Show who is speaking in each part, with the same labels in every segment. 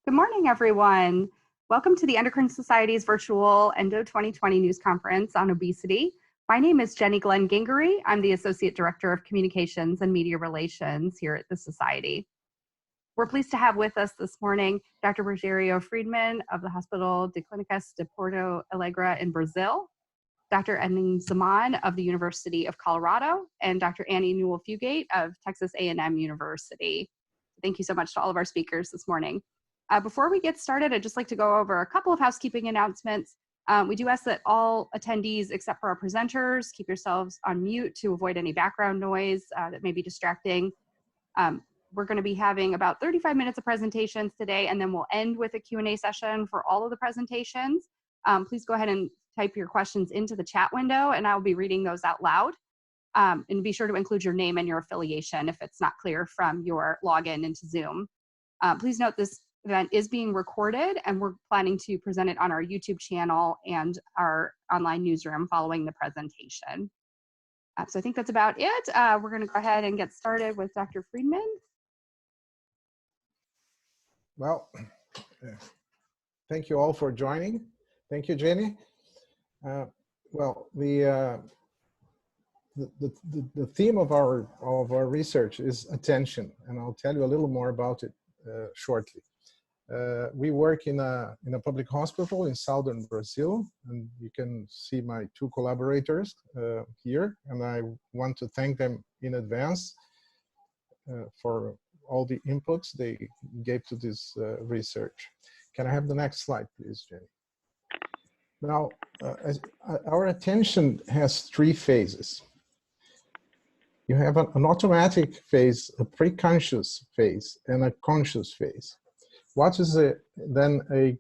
Speaker 1: Good morning, everyone. Welcome to the Endocrine Society's virtual ENDO 2020 news conference on obesity. My name is Jenny Glenn Gingery. I'm the Associate Director of Communications and Media Relations here at the Society. We're pleased to have with us this morning Dr. Rogério Friedman of the Hospital de Clínicas de Porto Alegre in Brazil, Dr. Edmund Zaman of the University of Colorado, and Dr. Annie Newell-Fugate of Texas A&M University. Thank you so much to all of our speakers this morning. Before we get started, I'd just like to go over a couple of housekeeping announcements. We do ask that all attendees, except for our presenters, keep yourselves on mute to avoid any background noise that may be distracting. We're going to be having about 35 minutes of presentations today, and then we'll end with a Q&A session for all of the presentations. Please go ahead and type your questions into the chat window, and I'll be reading those out loud. And be sure to include your name and your affiliation if it's not clear from your login into Zoom. Please note this event is being recorded, and we're planning to present it on our YouTube channel and our online newsroom following the presentation. So I think that's about it. We're going to go ahead and get started with Dr. Friedman.
Speaker 2: Well, thank you all for joining. Thank you, Jenny. Well, the theme of our research is attention, and I'll tell you a little more about it shortly. We work in a public hospital in southern Brazil, and you can see my two collaborators here, and I want to thank them in advance for all the inputs they gave to this research. Can I have the next slide, please, Jenny? Now, our attention has three phases. You have an automatic phase, a preconscious phase, and a conscious phase. What is then an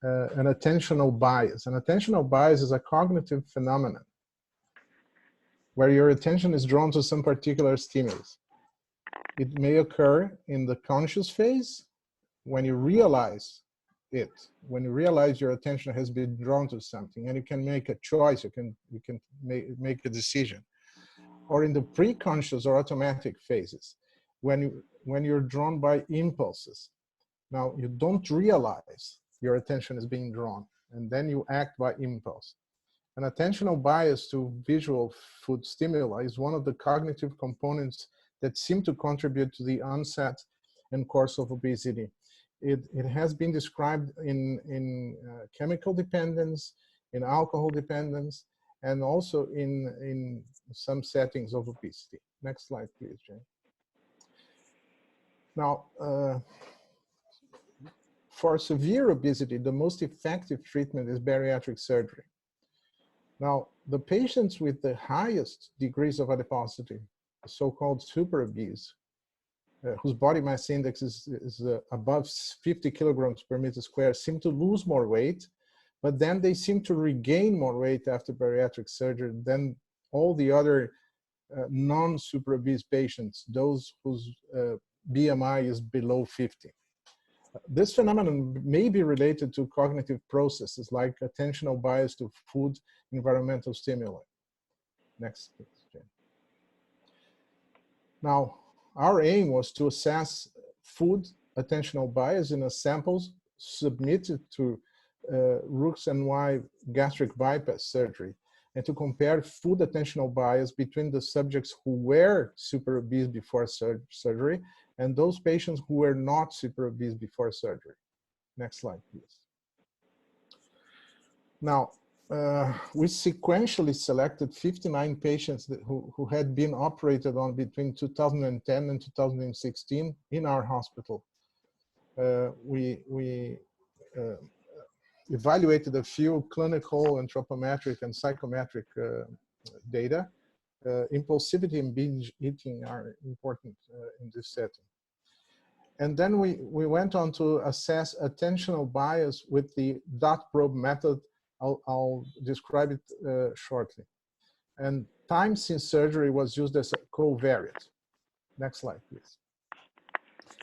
Speaker 2: attentional bias? An attentional bias is a cognitive phenomenon where your attention is drawn to some particular stimulus. It may occur in the conscious phase when you realize it, when you realize your attention has been drawn to something, and you can make a choice, you can make a decision. Or in the preconscious or automatic phases, when you're drawn by impulses. Now, you don't realize your attention is being drawn, and then you act by impulse. An attentional bias to visual food stimuli is one of the cognitive components that seem to contribute to the onset and course of obesity. It has been described in chemical dependence, in alcohol dependence, and also in some settings of obesity. Next slide, please, Jane. Now, for severe obesity, the most effective treatment is bariatric surgery. Now, the patients with the highest degrees of adiposity, so-called super obese, whose body mass index is above 50 kilograms per meter square, seem to lose more weight, but then they seem to regain more weight after bariatric surgery than all the other non-super obese patients, those whose BMI is below 50. This phenomenon may be related to cognitive processes like attentional bias to food, environmental stimuli. Next, please, Jane. Now, our aim was to assess food attentional bias in a samples submitted to Roux-en-Y gastric bypass surgery, and to compare food attentional bias between the subjects who were super obese before surgery and those patients who were not super obese before surgery. Next slide, please. Now, we sequentially selected 59 patients who had been operated on between 2010 and 2016 in our hospital. We evaluated a few clinical, anthropometric, and psychometric data. Impulsivity and binge eating are important in this setting. And then we went on to assess attentional bias with the dot probe method. I'll describe it shortly. And time since surgery was used as a covariate. Next slide, please.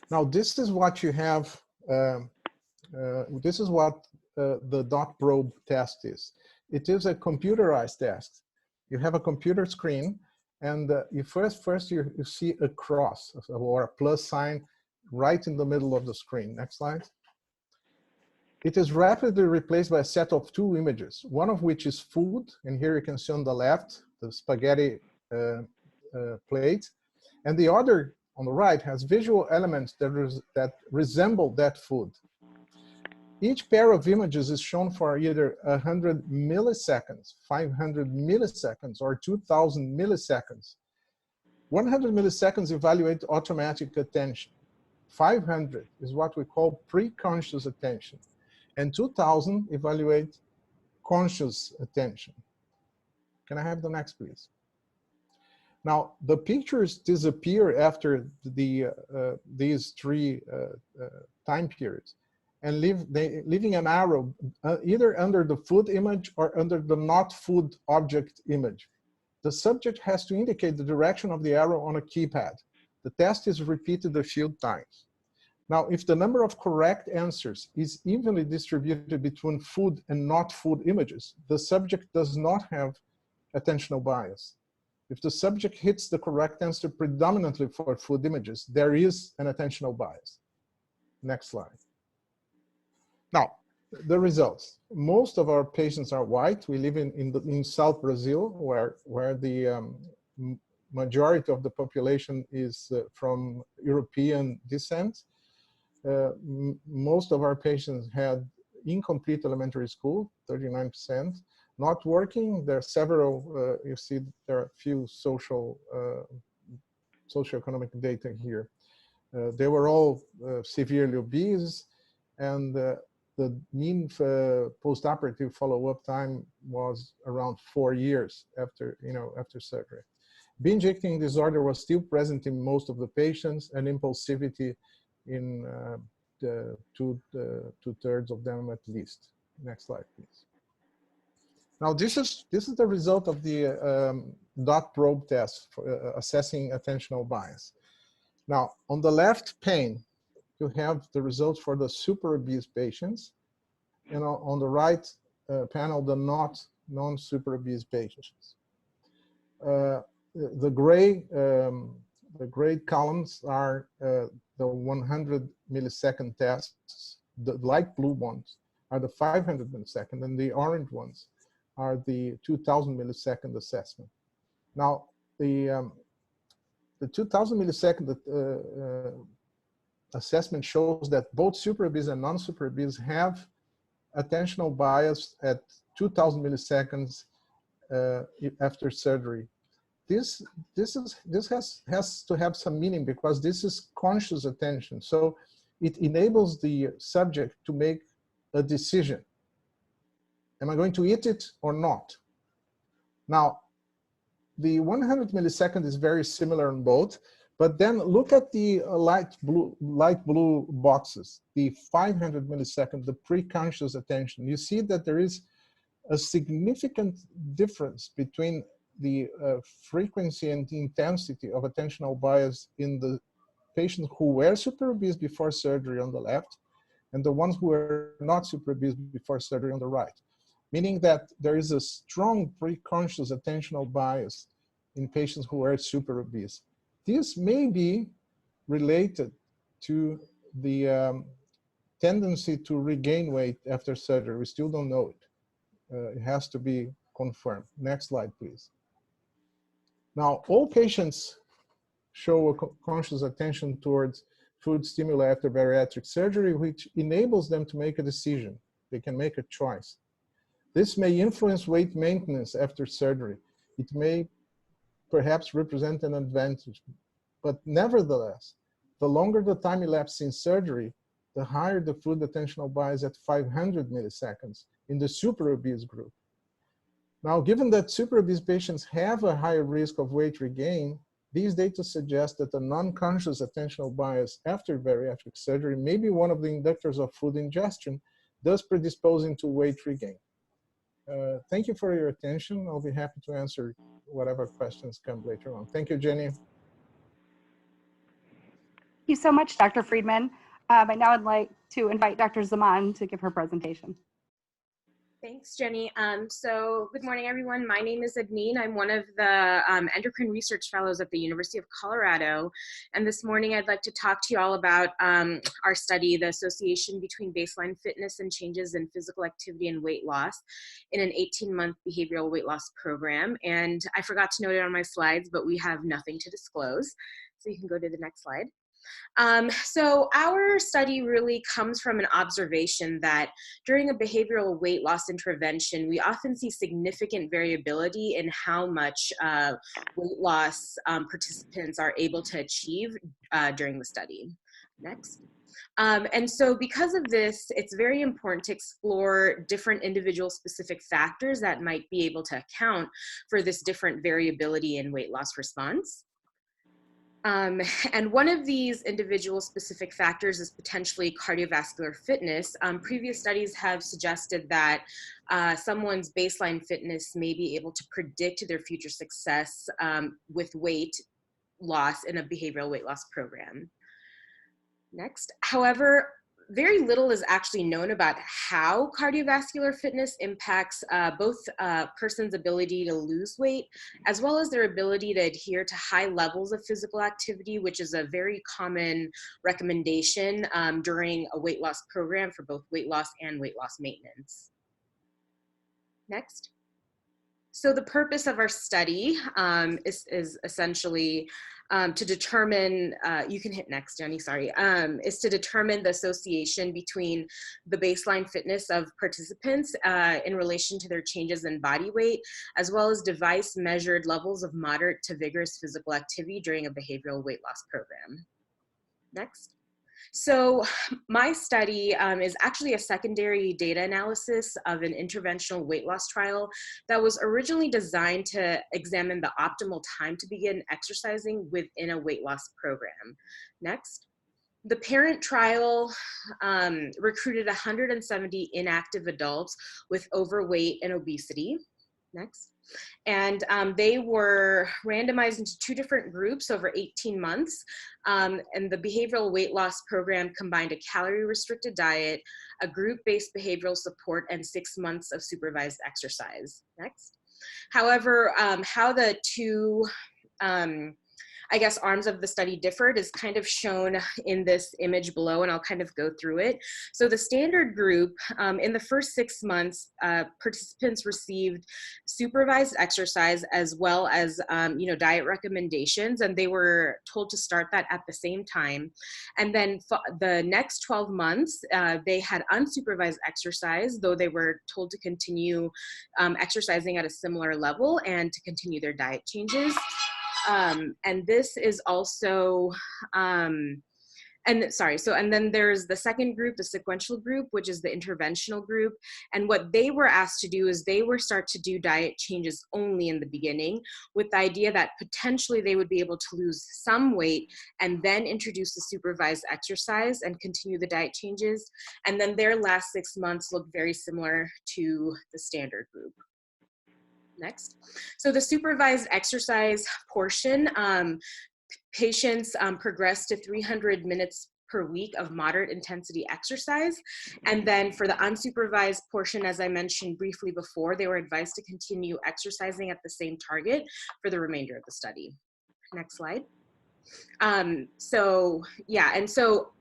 Speaker 2: Now, this is what you have. This is what the dot probe test is. It is a computerized test. You have a computer screen, and you first you see a cross or a plus sign right in the middle of the screen. Next slide. It is rapidly replaced by a set of two images, one of which is food, and here you can see on the left, the spaghetti plate, and the other on the right has visual elements that resemble that food. Each pair of images is shown for either 100 milliseconds, 500 milliseconds, or 2000 milliseconds. 100 milliseconds evaluate automatic attention. 500 is what we call pre-conscious attention. And 2000 evaluate conscious attention. Can I have the next, please? Now, the pictures disappear after these three time periods and leaving an arrow either under the food image or under the not food object image. The subject has to indicate the direction of the arrow on a keypad. The test is repeated a few times. Now, if the number of correct answers is evenly distributed between food and not food images, the subject does not have attentional bias. If the subject hits the correct answer predominantly for food images, there is an attentional bias. Next slide. Now, the results. Most of our patients are white. We live in South Brazil, where the majority of the population is from European descent. Most of our patients had incomplete elementary school, 39%. Not working, there are several, you see there are a few socioeconomic data here. They were all severely obese, and the mean postoperative follow-up time was around 4 years after surgery. Binge eating disorder was still present in most of the patients, and impulsivity in two-thirds of them at least. Next slide, please. Now, this is the result of the dot probe test for assessing attentional bias. Now, on the left pane, you have the results for the super obese patients, and on the right panel, the non-super obese patients. The gray columns are the 100 millisecond tests. The light blue ones are the 500 millisecond, and the orange ones are the 2000 millisecond assessment. Now, the 2000 millisecond assessment shows that both super obese and non-super obese have attentional bias at 2000 milliseconds after surgery. This has to have some meaning because this is conscious attention. So it enables the subject to make a decision. Am I going to eat it or not? Now, the 100 millisecond is very similar in both, but then look at the light blue boxes, the 500 millisecond, the pre-conscious attention. You see that there is a significant difference between the frequency and the intensity of attentional bias in the patients who were super obese before surgery on the left and the ones who were not super obese before surgery on the right. Meaning that there is a strong pre-conscious attentional bias in patients who are super obese. This may be related to the tendency to regain weight after surgery. We still don't know it. It has to be confirmed. Next slide, please. Now, all patients show a conscious attention towards food stimuli after bariatric surgery, which enables them to make a decision. They can make a choice. This may influence weight maintenance after surgery. It may perhaps represent an advantage, but nevertheless, the longer the time elapsed in surgery, the higher the food attentional bias at 500 milliseconds in the super obese group. Now, given that super obese patients have a higher risk of weight regain, these data suggest that the non-conscious attentional bias after bariatric surgery may be one of the inductors of food ingestion, thus predisposing to weight regain. Thank you for your attention. I'll be happy to answer whatever questions come later on. Thank you, Jenny.
Speaker 1: Thank you so much, Dr. Friedman. And now I'd like to invite Dr. Zaman to give her presentation.
Speaker 3: Thanks, Jenny. So good morning, everyone. My name is Adneen. I'm one of the endocrine research fellows at the University of Colorado. And this morning, I'd like to talk to you all about our study, the association between baseline fitness and changes in physical activity and weight loss in an 18-month behavioral weight loss program. And I forgot to note it on my slides, but we have nothing to disclose. So you can go to the next slide. So our study really comes from an observation that during a behavioral weight loss intervention, we often see significant variability in how much weight loss participants are able to achieve during the study. Next. And so because of this, it's very important to explore different individual specific factors that might be able to account for this different variability in weight loss response. And one of these individual specific factors is potentially cardiovascular fitness. Previous studies have suggested that someone's baseline fitness may be able to predict their future success with weight loss in a behavioral weight loss program. Next. However, very little is actually known about how cardiovascular fitness impacts both a person's ability to lose weight, as well as their ability to adhere to high levels of physical activity, which is a very common recommendation during a weight loss program for both weight loss and weight loss maintenance. Next. So the purpose of our study is essentially to determine, you can hit next, Jenny, sorry, is to determine the association between the baseline fitness of participants in relation to their changes in body weight, as well as device measured levels of moderate to vigorous physical activity during a behavioral weight loss program. Next. So my study is actually a secondary data analysis of an interventional weight loss trial that was originally designed to examine the optimal time to begin exercising within a weight loss program. Next. The parent trial recruited 170 inactive adults with overweight and obesity. Next. And they were randomized into 2 different groups over 18 months. And the behavioral weight loss program combined a calorie-restricted diet, a group-based behavioral support, and 6 months of supervised exercise. Next. However, how the 2 I guess arms of the study differed is kind of shown in this image below, and I'll kind of go through it. So the standard group, in the first 6 months, participants received supervised exercise as well as diet recommendations, and they were told to start that at the same time. And then the next 12 months, they had unsupervised exercise, though they were told to continue exercising at a similar level and to continue their diet changes. And this is also, and then there's the second group, the sequential group, which is the interventional group. And what they were asked to do is they were start to do diet changes only in the beginning, with the idea that potentially they would be able to lose some weight and then introduce the supervised exercise and continue the diet changes. And then their last 6 months look very similar to the standard group. Next. So the supervised exercise portion, patients progressed to 300 minutes per week of moderate intensity exercise. And then for the unsupervised portion, as I mentioned briefly before, they were advised to continue exercising at the same target for the remainder of the study. Next slide. So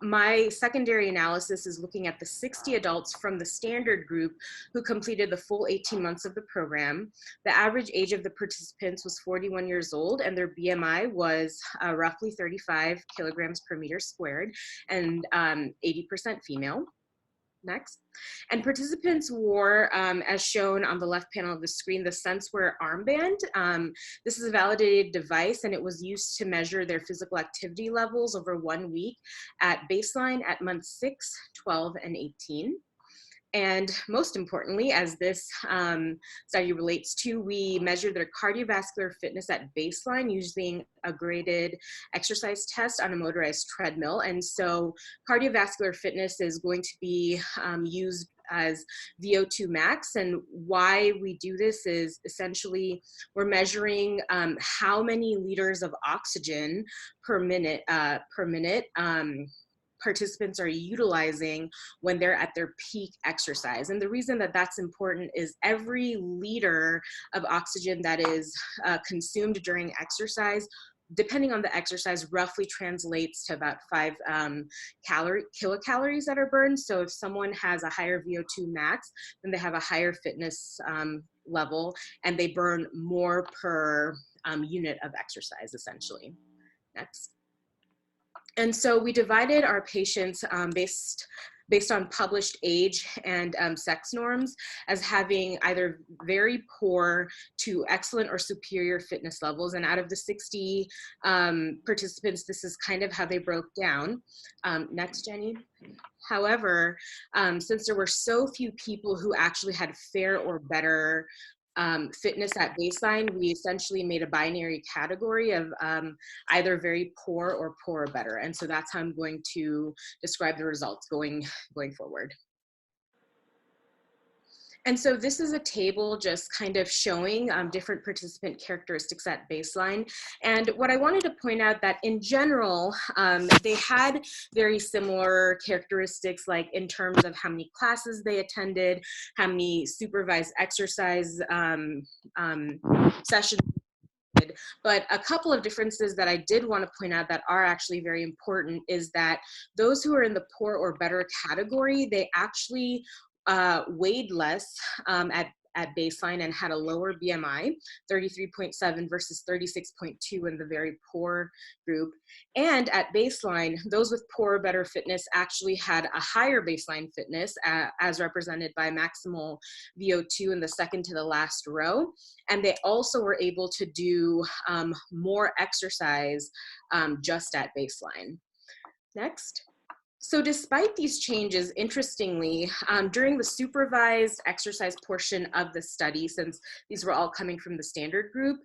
Speaker 3: my secondary analysis is looking at the 60 adults from the standard group who completed the full 18 months of the program. The average age of the participants was 41 years old, and their BMI was roughly 35 kilograms per meter squared, and 80% female. Next. And participants wore, as shown on the left panel of the screen, the SenseWear armband. This is a validated device, and it was used to measure their physical activity levels over 1 week at baseline at months 6, 12, and 18. And most importantly, as this study relates to, we measured their cardiovascular fitness at baseline using a graded exercise test on a motorized treadmill. And so cardiovascular fitness is going to be used as VO2 max. And why we do this is essentially we're measuring how many liters of oxygen per minute participants are utilizing when they're at their peak exercise. And the reason that that's important is every liter of oxygen that is consumed during exercise, depending on the exercise, roughly translates to about 5 kilocalories that are burned. So if someone has a higher VO2 max, then they have a higher fitness level, and they burn more per unit of exercise, essentially. Next. And so we divided our patients based on published age and sex norms as having either very poor to excellent or superior fitness levels. And out of the 60 participants, this is kind of how they broke down. Next, Jenny. However, since there were so few people who actually had fair or better fitness at baseline, we essentially made a binary category of either very poor or poor or better. And so that's how I'm going to describe the results going forward. And so this is a table just kind of showing different participant characteristics at baseline. And what I wanted to point out that in general, they had very similar characteristics, like in terms of how many classes they attended, how many supervised exercise sessions. But a couple of differences that I did want to point out that are actually very important is that those who are in the poor or better category, they actually weighed less at baseline and had a lower BMI, 33.7 versus 36.2 in the very poor group. And at baseline, those with poor or better fitness actually had a higher baseline fitness as represented by maximal VO2 in the second to the last row. And they also were able to do more exercise just at baseline. Next. So despite these changes, interestingly, during the supervised exercise portion of the study, since these were all coming from the standard group,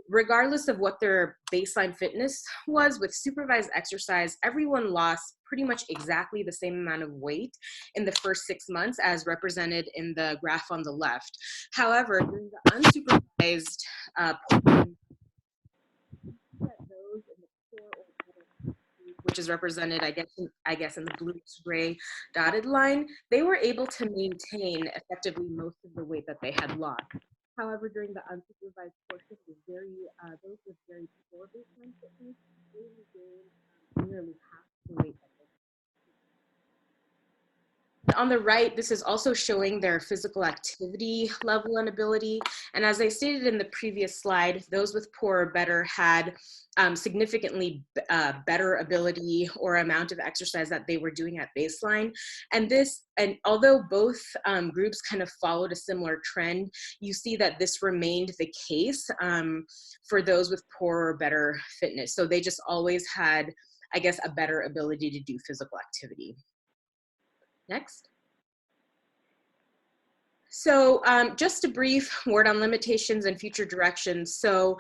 Speaker 3: regardless of what their baseline fitness was, with supervised exercise, everyone lost pretty much exactly the same amount of weight in the first 6 months as represented in the graph on the left. However, during the unsupervised portion, those in the poor or better, which is represented, I guess, in the bluish-gray dotted line, they were able to maintain effectively most of the weight that they had lost. However, during the unsupervised portion, those with very poor baseline fitness, they regained nearly half the weight that they had. On the right, this is also showing their physical activity level and ability. And as I stated in the previous slide, those with poor or better had significantly better ability or amount of exercise that they were doing at baseline. And although both groups kind of followed a similar trend, you see that this remained the case for those with poor or better fitness. So they just always had, I guess, a better ability to do physical activity. Next. So just a brief word on limitations and future directions. So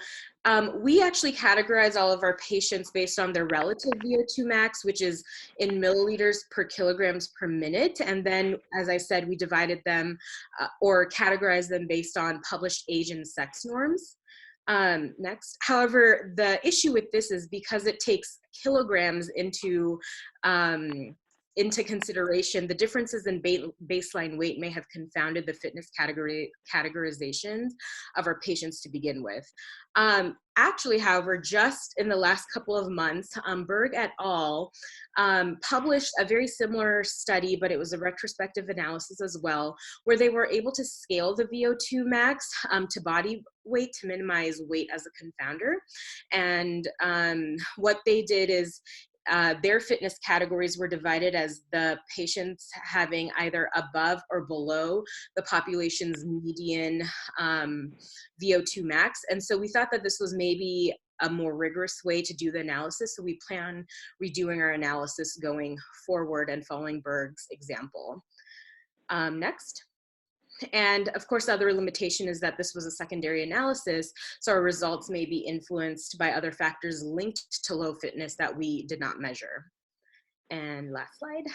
Speaker 3: we actually categorize all of our patients based on their relative VO2 max, which is in milliliters per kilograms per minute. And then, as I said, we divided them or categorized them based on published age and sex norms. Next. However, the issue with this is because it takes kilograms into consideration, the differences in baseline weight may have confounded the fitness categorizations of our patients to begin with. Actually, however, just in the last couple of months, Berg et al. Published a very similar study, but it was a retrospective analysis as well, where they were able to scale the VO2 max to body weight to minimize weight as a confounder. And what they did is their fitness categories were divided as the patients having either above or below the population's median VO2 max. And so we thought that this was maybe a more rigorous way to do the analysis. So we plan redoing our analysis going forward and following Berg's example. Next. And of course, the other limitation is that this was a secondary analysis, so our results may be influenced by other factors linked to low fitness that we did not measure. And last slide.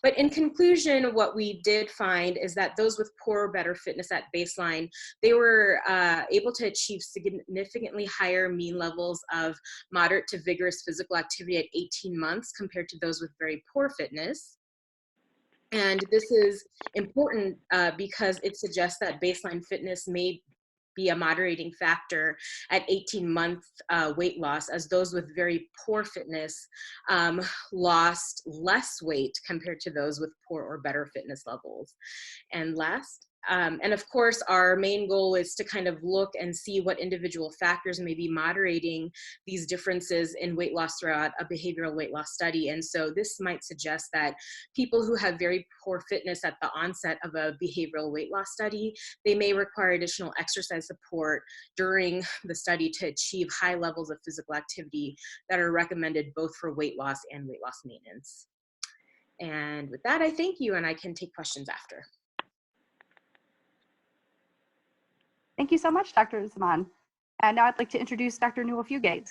Speaker 3: But in conclusion, what we did find is that those with poor or better fitness at baseline, they were able to achieve significantly higher mean levels of moderate to vigorous physical activity at 18 months compared to those with very poor fitness. And this is important because it suggests that baseline fitness may be a moderating factor at 18-month weight loss, as those with very poor fitness lost less weight compared to those with poor or better fitness levels. And last, and of course, our main goal is to kind of look and see what individual factors may be moderating these differences in weight loss throughout a behavioral weight loss study. And so this might suggest that people who have very poor fitness at the onset of a behavioral weight loss study, they may require additional exercise support during the study to achieve high levels of physical activity that are recommended both for weight loss and weight loss maintenance. And with that, I thank you, and I can take questions after.
Speaker 1: Thank you so much, Dr. Zaman. And now I'd like to introduce Dr. Newell Fugate.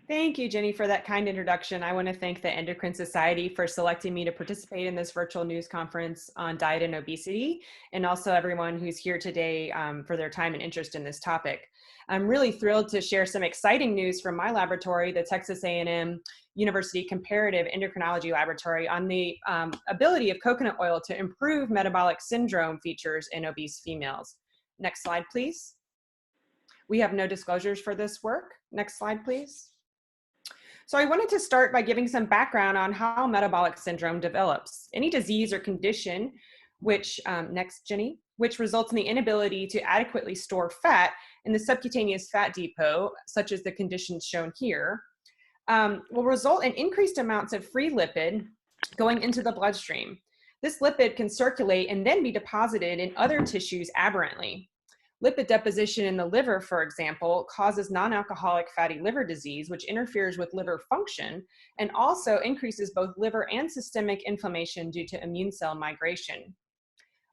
Speaker 4: Thank you, Jenny, for that kind introduction. I want to thank the Endocrine Society for selecting me to participate in this virtual news conference on diet and obesity, and also everyone who's here today for their time and interest in this topic. I'm really thrilled to share some exciting news from my laboratory, the Texas A&M University Comparative Endocrinology Laboratory, on the ability of coconut oil to improve metabolic syndrome features in obese females. Next slide, please. We have no disclosures for this work. Next slide, please. So I wanted to start by giving some background on how metabolic syndrome develops. Any disease or condition, which, next, Jenny, which results in the inability to adequately store fat in the subcutaneous fat depot, such as the conditions shown here, will result in increased amounts of free lipid going into the bloodstream. This lipid can circulate and then be deposited in other tissues aberrantly. Lipid deposition in the liver, for example, causes non-alcoholic fatty liver disease, which interferes with liver function and also increases both liver and systemic inflammation due to immune cell migration.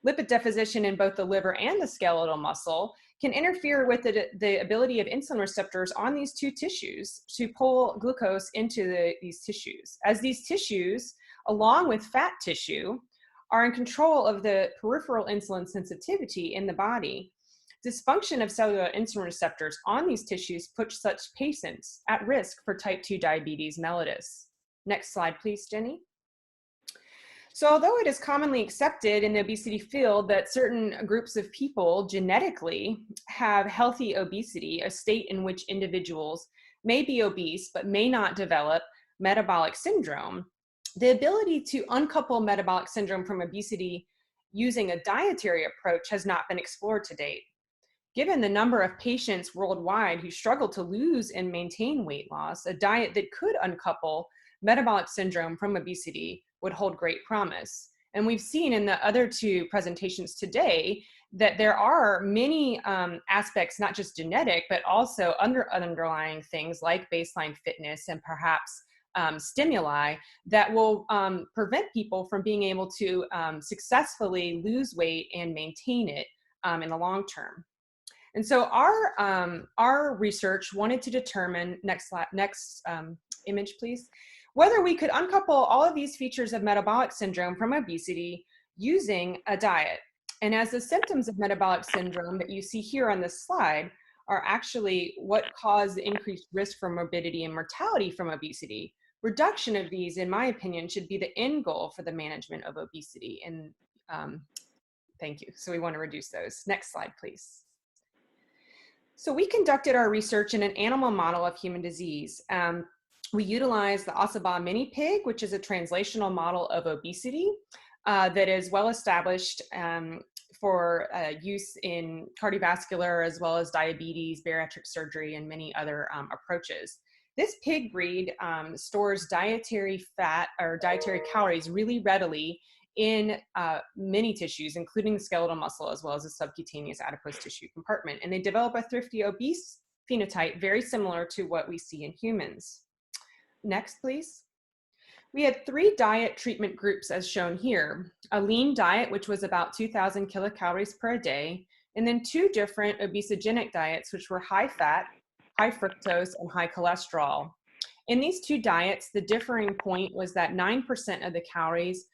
Speaker 4: Lipid deposition in both the liver and the skeletal muscle can interfere with the ability of insulin receptors on these two tissues to pull glucose into these tissues. As these tissues, along with fat tissue, are in control of the peripheral insulin sensitivity in the body, dysfunction of cellular insulin receptors on these tissues puts such patients at risk for type 2 diabetes mellitus. Next slide, please, Jenny. So although it is commonly accepted in the obesity field that certain groups of people genetically have healthy obesity, a state in which individuals may be obese but may not develop metabolic syndrome, the ability to uncouple metabolic syndrome from obesity using a dietary approach has not been explored to date. Given the number of patients worldwide who struggle to lose and maintain weight loss, a diet that could uncouple metabolic syndrome from obesity would hold great promise. And we've seen in the other two presentations today that there are many aspects, not just genetic, but also underlying things like baseline fitness and perhaps stimuli that will prevent people from being able to successfully lose weight and maintain it in the long term. And so our research wanted to determine, next image please, whether we could uncouple all of these features of metabolic syndrome from obesity using a diet. And as the symptoms of metabolic syndrome that you see here on this slide are actually what cause the increased risk for morbidity and mortality from obesity, reduction of these, in my opinion, should be the end goal for the management of obesity. And thank you. So we want to reduce those. Next slide, please. So we conducted our research in an animal model of human disease. We utilized the Osaba mini pig, which is a translational model of obesity that is well established for use in cardiovascular as well as diabetes, bariatric surgery, and many other approaches. This pig breed stores dietary fat or dietary calories really readily in many tissues, including the skeletal muscle as well as the subcutaneous adipose tissue compartment. And they develop a thrifty obese phenotype very similar to what we see in humans. Next, please. We had 3 diet treatment groups as shown here. A lean diet, which was about 2,000 kilocalories per day, and then 2 different obesogenic diets, which were high fat, high fructose, and high cholesterol. In these two diets, the differing point was that 9% of the calories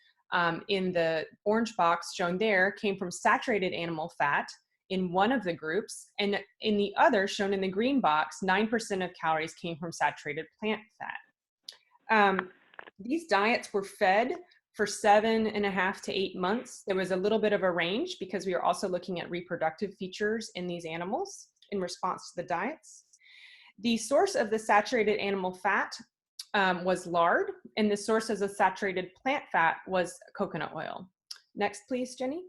Speaker 4: in the orange box shown there came from saturated animal fat in one of the groups, and in the other, shown in the green box, 9% of calories came from saturated plant fat. These diets were fed for 7.5 to 8 months. There was a little bit of a range because we were also looking at reproductive features in these animals in response to the diets. The source of the saturated animal fat was lard, and the source of the saturated plant fat was coconut oil. Next, please, Jenny.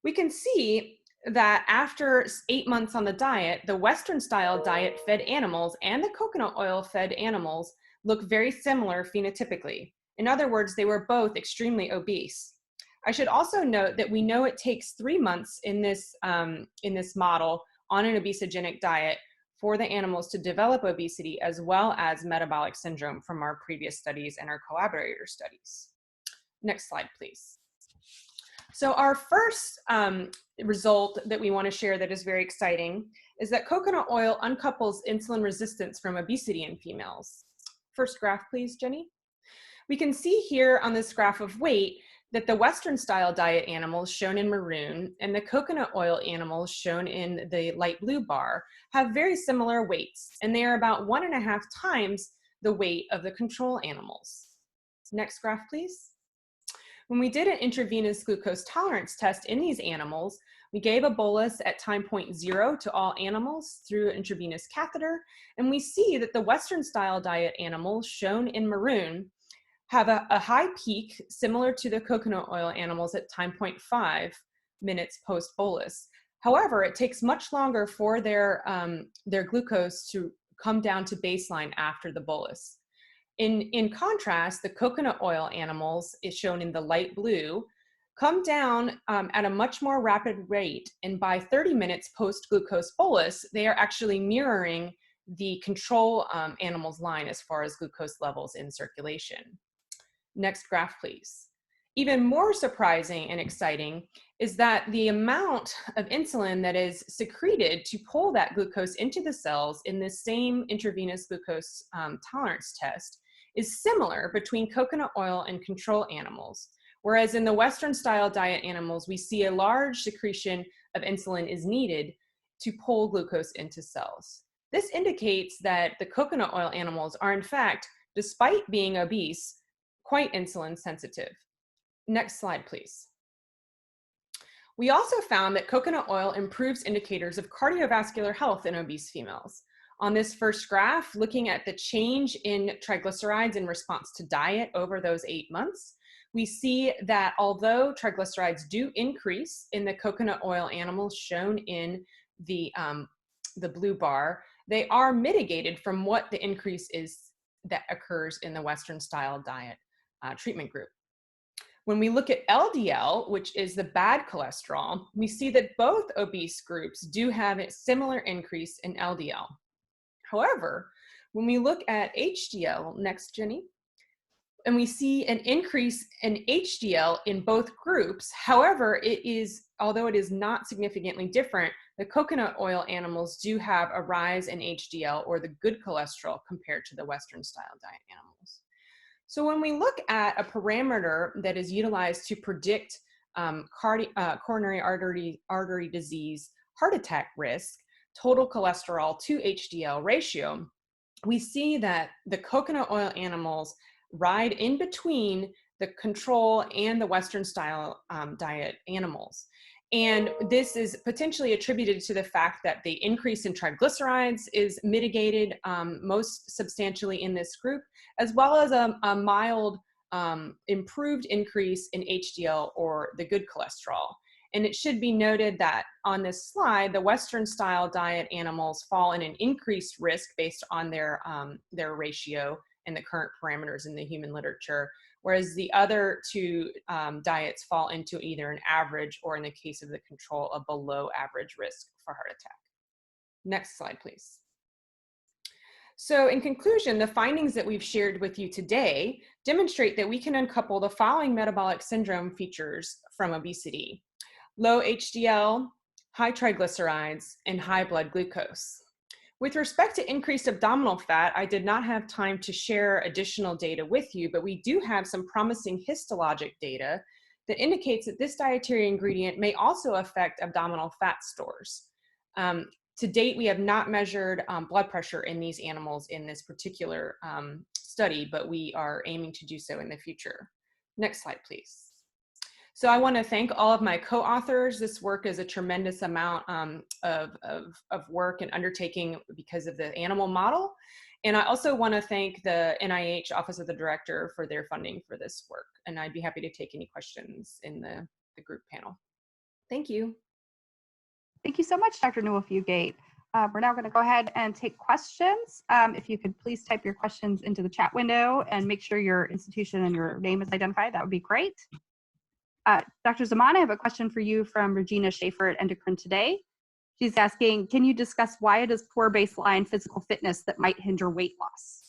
Speaker 4: We can see that after 8 months on the diet, the Western style diet fed animals and the coconut oil fed animals look very similar phenotypically. In other words, they were both extremely obese. I should also note that we know it takes 3 months in this model on an obesogenic diet for the animals to develop obesity as well as metabolic syndrome from our previous studies and our collaborator studies. Next slide, please. So our first result that we want to share that is very exciting is that coconut oil uncouples insulin resistance from obesity in females. First graph, please, Jenny. We can see here on this graph of weight that the Western style diet animals shown in maroon and the coconut oil animals shown in the light blue bar have very similar weights, and they are about 1.5 times the weight of the control animals. Next graph, please. When we did an intravenous glucose tolerance test in these animals, we gave a bolus at time point 0 to all animals through an intravenous catheter, and we see that the Western style diet animals shown in maroon have a high peak similar to the coconut oil animals at time point 5 minutes post bolus. However, it takes much longer for their glucose to come down to baseline after the bolus. In contrast, the coconut oil animals, is shown in the light blue, come down at a much more rapid rate, and by 30 minutes post glucose bolus, they are actually mirroring the control animals line as far as glucose levels in circulation. Next graph, please. Even more surprising and exciting is that the amount of insulin that is secreted to pull that glucose into the cells in this same intravenous glucose tolerance test is similar between coconut oil and control animals. Whereas in the Western style diet animals, we see a large secretion of insulin is needed to pull glucose into cells. This indicates that the coconut oil animals are in fact, despite being obese, quite insulin sensitive. Next slide, please. We also found that coconut oil improves indicators of cardiovascular health in obese females. On this first graph, looking at the change in triglycerides in response to diet over those 8 months, we see that although triglycerides do increase in the coconut oil animals shown in the blue bar, they are mitigated from what the increase is that occurs in the Western style diet treatment group. When we look at LDL, which is the bad cholesterol, we see that both obese groups do have a similar increase in LDL. However, when we look at HDL, next, Jenny, and we see an increase in HDL in both groups. However, although it is not significantly different, the coconut oil animals do have a rise in HDL, or the good cholesterol, compared to the Western style diet animals. So when we look at a parameter that is utilized to predict coronary artery disease, heart attack risk, total cholesterol to HDL ratio, we see that the coconut oil animals ride in between the control and the Western style diet animals. And this is potentially attributed to the fact that the increase in triglycerides is mitigated most substantially in this group, as well as a mild improved increase in HDL, or the good cholesterol. And it should be noted that on this slide, the Western style diet animals fall in an increased risk based on their ratio and the current parameters in the human literature, whereas the other two diets fall into either an average, or in the case of the control, a below average risk for heart attack. Next slide, please. So in conclusion, the findings that we've shared with you today demonstrate that we can uncouple the following metabolic syndrome features from obesity: low HDL, high triglycerides, and high blood glucose. With respect to increased abdominal fat, I did not have time to share additional data with you, but we do have some promising histologic data that indicates that this dietary ingredient may also affect abdominal fat stores. To date, we have not measured blood pressure in these animals in this particular study, but we are aiming to do so in the future. Next slide, please. So I want to thank all of my co-authors. This work is a tremendous amount of work and undertaking because of the animal model. And I also want to thank the NIH Office of the Director for their funding for this work. And I'd be happy to take any questions in the group panel. Thank you.
Speaker 1: Thank you so much, Dr. Newell-Fugate. We're now going to go ahead and take questions. If you could please type your questions into the chat window and make sure your institution and your name is identified, that would be great. Dr. Zaman, I have a question for you from Regina Schaefer at Endocrine Today. She's asking, can you discuss why it is poor baseline physical fitness that might hinder weight loss?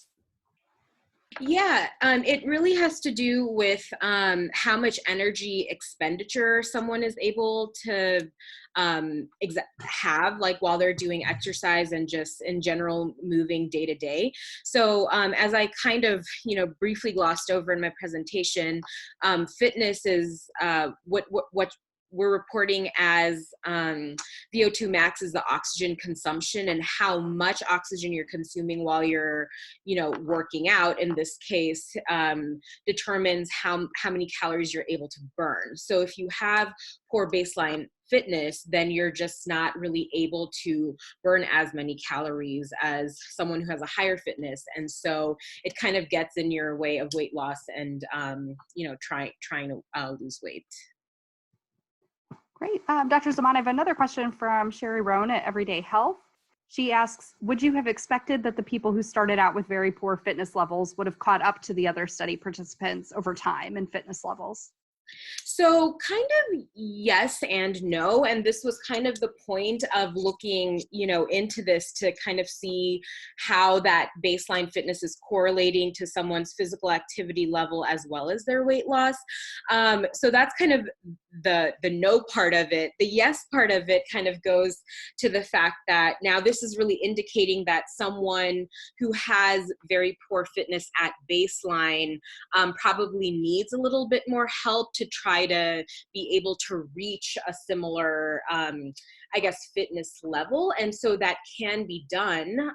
Speaker 3: Yeah, it really has to do with how much energy expenditure someone is able to have, like while they're doing exercise and just in general moving day to day. So as I kind of, briefly glossed over in my presentation, fitness is what we're reporting as VO2 max is the oxygen consumption and how much oxygen you're consuming while you're, working out, in this case, determines how many calories you're able to burn. So if you have poor baseline fitness, then you're just not really able to burn as many calories as someone who has a higher fitness. And so it kind of gets in your way of weight loss and, trying to lose weight.
Speaker 1: Great. Dr. Zaman, I have another question from Sherry Rohn at Everyday Health. She asks, would you have expected that the people who started out with very poor fitness levels would have caught up to the other study participants over time in fitness levels?
Speaker 3: So kind of yes and no. And this was kind of the point of looking, into this to kind of see how that baseline fitness is correlating to someone's physical activity level as well as their weight loss. So that's kind of the no part of it. The yes part of it kind of goes to the fact that now this is really indicating that someone who has very poor fitness at baseline probably needs a little bit more help to try to be able to reach a similar, fitness level. And so that can be done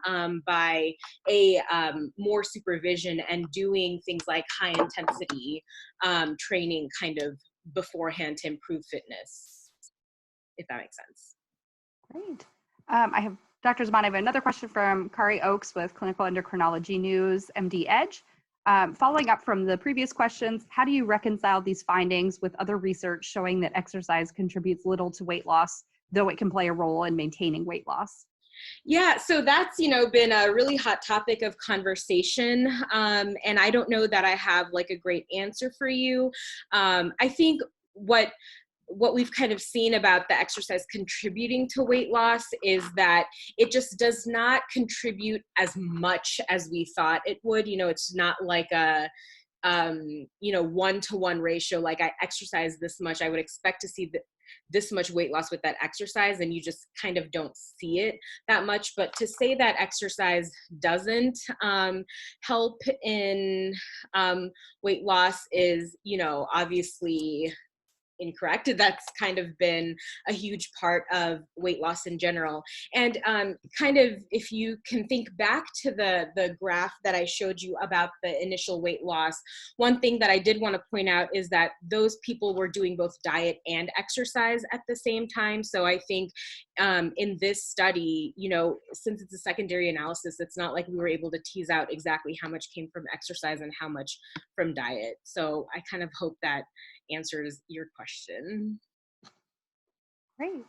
Speaker 3: by more supervision and doing things like high intensity training kind of beforehand to improve fitness, if that makes sense.
Speaker 1: Great. I have Dr. Zaman, I have another question from Kari Oakes with Clinical Endocrinology News, MD Edge. Following up from the previous questions, how do you reconcile these findings with other research showing that exercise contributes little to weight loss, though it can play a role in maintaining weight loss?
Speaker 3: Yeah, so that's, been a really hot topic of conversation. And I don't know that I have like a great answer for you. I think what we've kind of seen about the exercise contributing to weight loss is that it just does not contribute as much as we thought it would. It's not like a, 1-to-1 ratio. Like I exercise this much, I would expect to see this much weight loss with that exercise, and you just kind of don't see it that much. But to say that exercise doesn't help in weight loss is, obviously incorrect. That's kind of been a huge part of weight loss in general. And kind of, if you can think back to the graph that I showed you about the initial weight loss, one thing that I did want to point out is that those people were doing both diet and exercise at the same time. So I think in this study, since it's a secondary analysis, it's not like we were able to tease out exactly how much came from exercise and how much from diet. So I kind of hope that answers your question.
Speaker 1: Great.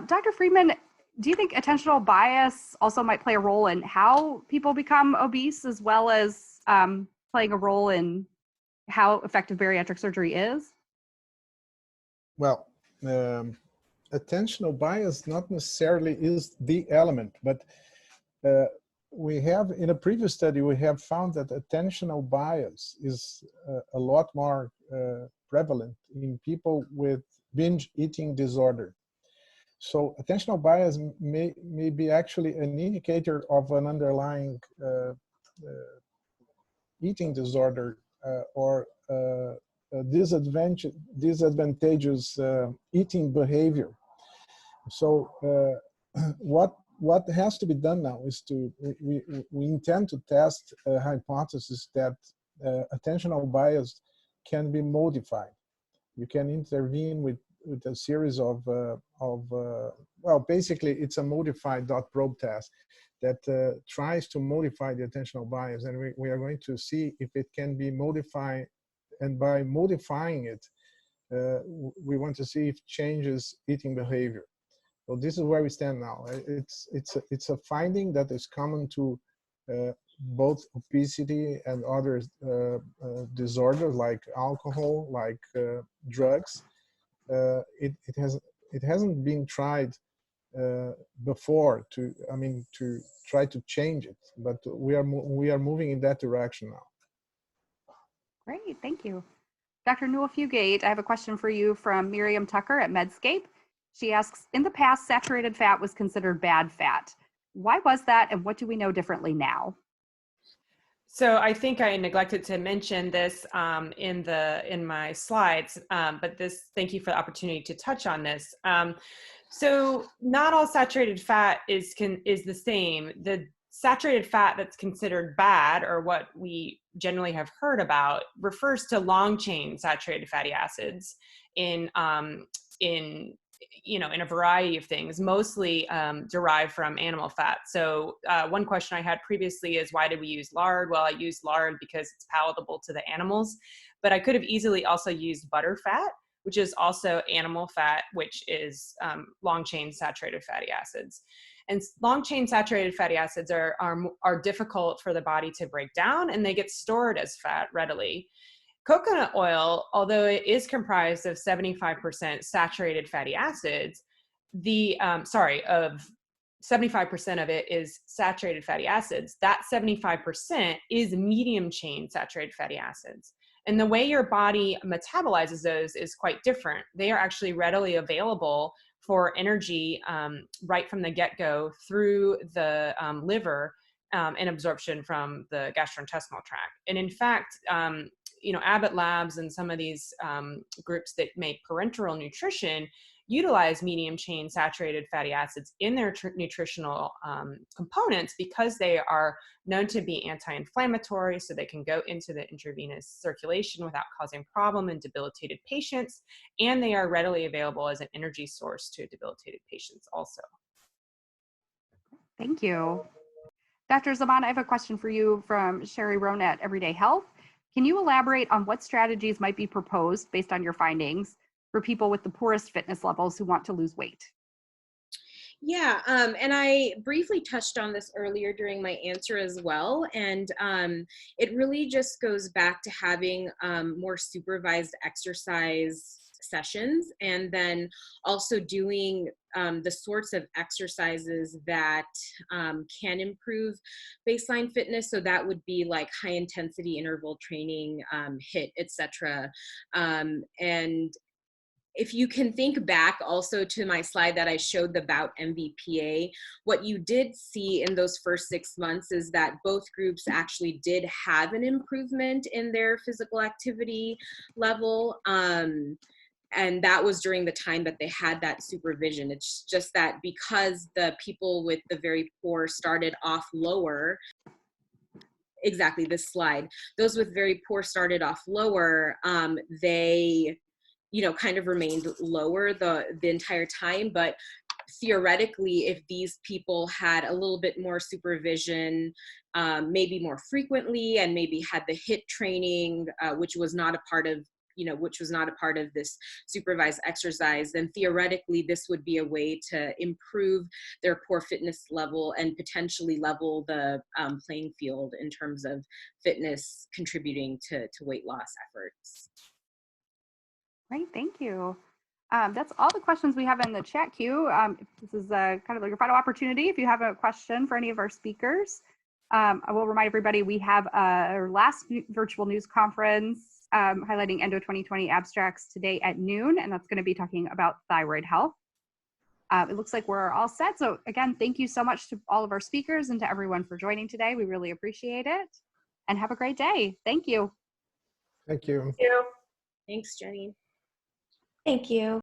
Speaker 1: Dr. Friedman, do you think attentional bias also might play a role in how people become obese, as well as playing a role in how effective bariatric surgery is?
Speaker 2: Well, attentional bias not necessarily is the element, but we have, in a previous study, we have found that attentional bias is a lot more prevalent in people with binge eating disorder. So attentional bias may be actually an indicator of an underlying eating disorder or a disadvantageous eating behavior. So what has to be done now is we intend to test a hypothesis that attentional bias can be modified. You can intervene with a series of well, basically it's a modified dot probe test that tries to modify the attentional bias, and we are going to see if it can be modified, and by modifying it, we want to see if it changes eating behavior. So this is where we stand now. It's a finding that is common to both obesity and other disorders like alcohol, like drugs. It hasn't been tried before to try to change it, but we are moving in that direction now.
Speaker 1: Great, thank you. Dr. Newell Fugate, I have a question for you from Miriam Tucker at Medscape. She asks, in the past, saturated fat was considered bad fat. Why was that, and what do we know differently now?
Speaker 4: So I think I neglected to mention this in my slides, but thank you for the opportunity to touch on this. So not all saturated fat is the same. The saturated fat that's considered bad, or what we generally have heard about, refers to long chain saturated fatty acids in a variety of things, mostly derived from animal fat. So one question I had previously is, why did we use lard? Well, I used lard because it's palatable to the animals, but I could have easily also used butter fat, which is also animal fat, which is long chain saturated fatty acids. And long chain saturated fatty acids are difficult for the body to break down, and they get stored as fat readily. Coconut oil, although it is comprised of 75% saturated fatty acids, of 75% of it is saturated fatty acids. That 75% is medium chain saturated fatty acids. And the way your body metabolizes those is quite different. They are actually readily available for energy right from the get-go through the liver and absorption from the gastrointestinal tract. And in fact, Abbott Labs and some of these groups that make parenteral nutrition utilize medium chain saturated fatty acids in their nutritional components because they are known to be anti-inflammatory, so they can go into the intravenous circulation without causing problem in debilitated patients, and they are readily available as an energy source to debilitated patients also.
Speaker 1: Thank you. Dr. Zaman, I have a question for you from Sherry Rohn at Everyday Health. Can you elaborate on what strategies might be proposed based on your findings for people with the poorest fitness levels who want to lose weight?
Speaker 3: Yeah, and I briefly touched on this earlier during my answer as well. And it really just goes back to having more supervised exercise sessions, and then also doing the sorts of exercises that can improve baseline fitness. So that would be like high intensity interval training, HIIT, etc. And if you can think back also to my slide that I showed about MVPA, what you did see in those first 6 months is that both groups actually did have an improvement in their physical activity level. And that was during the time that they had that supervision. It's just that because the people with the very poor started off lower, exactly this slide, those with very poor started off lower, they kind of remained lower the entire time. But theoretically, if these people had a little bit more supervision, maybe more frequently, and maybe had the HIIT training, which was not a part of this supervised exercise, then theoretically this would be a way to improve their poor fitness level and potentially level the playing field in terms of fitness contributing to weight loss efforts.
Speaker 1: Great, thank you. That's all the questions we have in the chat queue. This is kind of like your final opportunity. If you have a question for any of our speakers, I will remind everybody we have our last virtual news conference highlighting ENDO 2020 abstracts today at noon, and that's going to be talking about thyroid health. It looks like we're all set. So again, thank you so much to all of our speakers and to everyone for joining today. We really appreciate it. And have a great day. Thank you.
Speaker 2: Thank you.
Speaker 3: Thanks, Jenny.
Speaker 5: Thank you.